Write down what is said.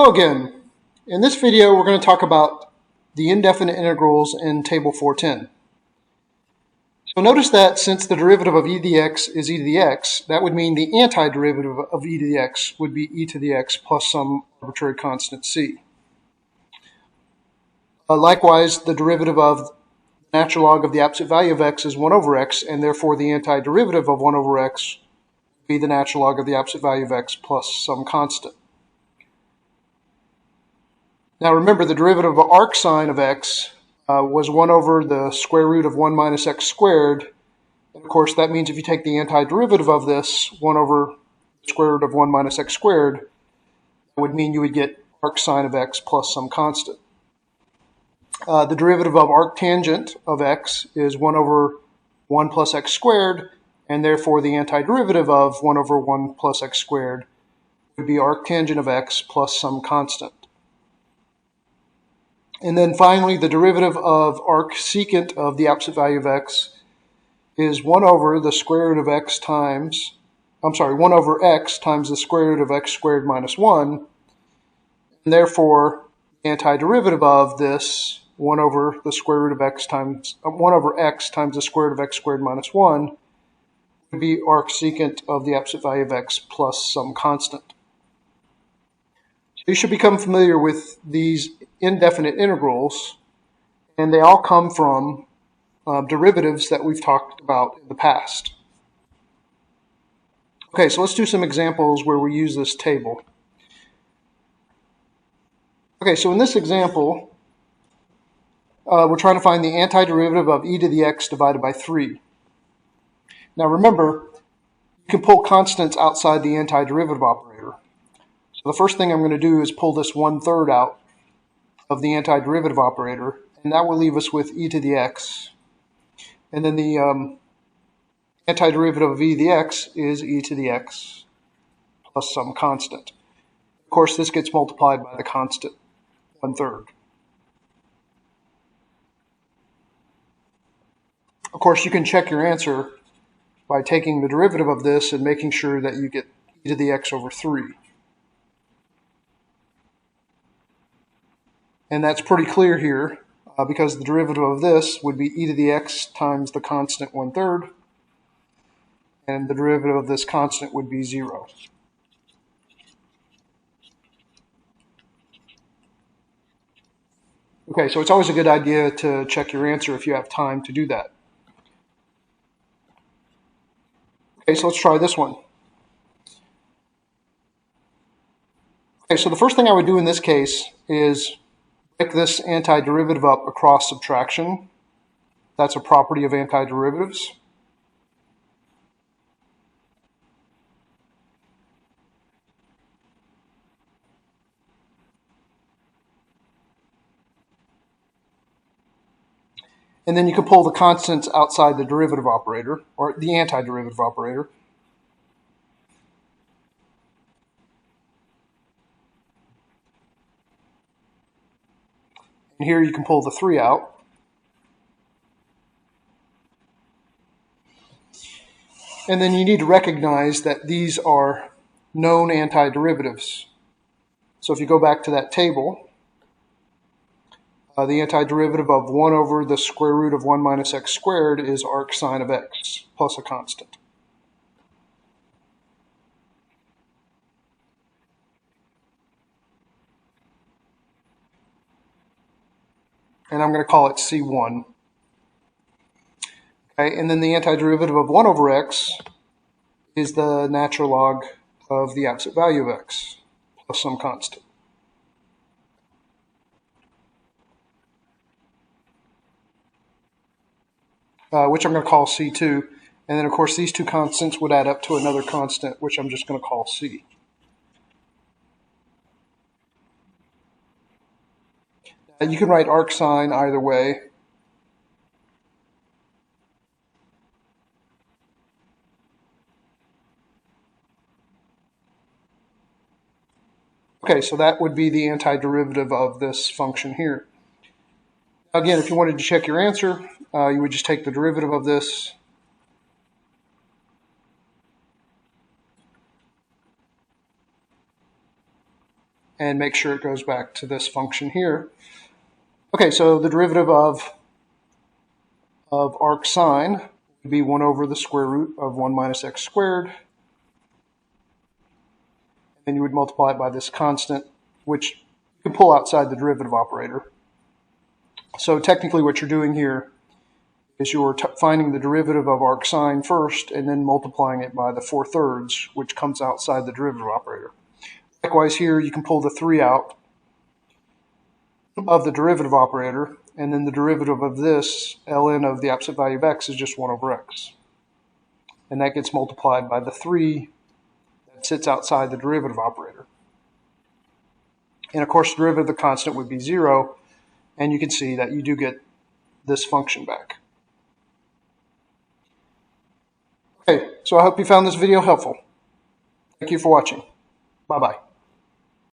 Hello again. In this video, we're going to talk about the indefinite integrals in Table 410. So notice that since the derivative of e to the x is e to the x, that would mean the antiderivative of e to the x would be e to the x plus some arbitrary constant c. Likewise, the derivative of the natural log of the absolute value of x is 1 over x, and therefore the antiderivative of 1 over x would be the natural log of the absolute value of x plus some constant. Now remember, the derivative of arc sine of x was 1 over the square root of 1 minus x squared. And of course, that means if you take the antiderivative of this, 1 over the square root of 1 minus x squared, that would mean you would get arc sine of x plus some constant. The derivative of arctangent of x is 1 over 1 plus x squared, and therefore the antiderivative of 1 over 1 plus x squared would be arctangent of x plus some constant. And then finally, the derivative of arcsecant of the absolute value of x is 1 over the square root of x times, 1 over x times the square root of x squared minus 1. And therefore, the antiderivative of this 1 over the square root of x times 1 over x times the square root of x squared minus 1 would be arcsecant of the absolute value of x plus some constant. So you should become familiar with these indefinite integrals, and they all come from derivatives that we've talked about in the past. Okay, so let's do some examples where we use this table. Okay, so in this example, we're trying to find the antiderivative of e to the x divided by 3. Now remember, you can pull constants outside the antiderivative operator. So the first thing I'm going to do is pull this 1/3 out of the antiderivative operator, and that will leave us with e to the x. And then the antiderivative of e to the x is e to the x plus some constant. Of course, this gets multiplied by the constant 1/3. Of course, you can check your answer by taking the derivative of this and making sure that you get e to the x over 3. And that's pretty clear here because the derivative of this would be e to the x times the constant 1/3, and the derivative of this constant would be 0. Okay, so it's always a good idea to check your answer if you have time to do that. Okay, so let's try this one. Okay, so the first thing I would do in this case is break this antiderivative up across subtraction. That's a property of antiderivatives. And then you can pull the constants outside the derivative operator, or the antiderivative operator. And here you can pull the 3 out. And then you need to recognize that these are known antiderivatives. So if you go back to that table, the antiderivative of 1 over the square root of 1 minus x squared is arc sine of x plus a constant. And I'm going to call it C1. Okay, and then the antiderivative of 1 over x is the natural log of the absolute value of x plus some constant. Which I'm going to call C2. And then, of course, these two constants would add up to another constant, which I'm just going to call C. You can write arc sine either way. Okay, so that would be the antiderivative of this function here. Again, if you wanted to check your answer, you would just take the derivative of this and make sure it goes back to this function here. Okay, so the derivative of arc sine would be 1 over the square root of 1 minus x squared. And then you would multiply it by this constant, which you can pull outside the derivative operator. So technically what you're doing here is you're finding the derivative of arc sine first and then multiplying it by the 4/3, which comes outside the derivative operator. Likewise here, you can pull the 3 out of the derivative operator, and then the derivative of this, ln of the absolute value of x, is just 1 over x. And that gets multiplied by the 3 that sits outside the derivative operator. And of course, the derivative of the constant would be 0, and you can see that you do get this function back. Okay, so I hope you found this video helpful. Thank you for watching. Bye-bye.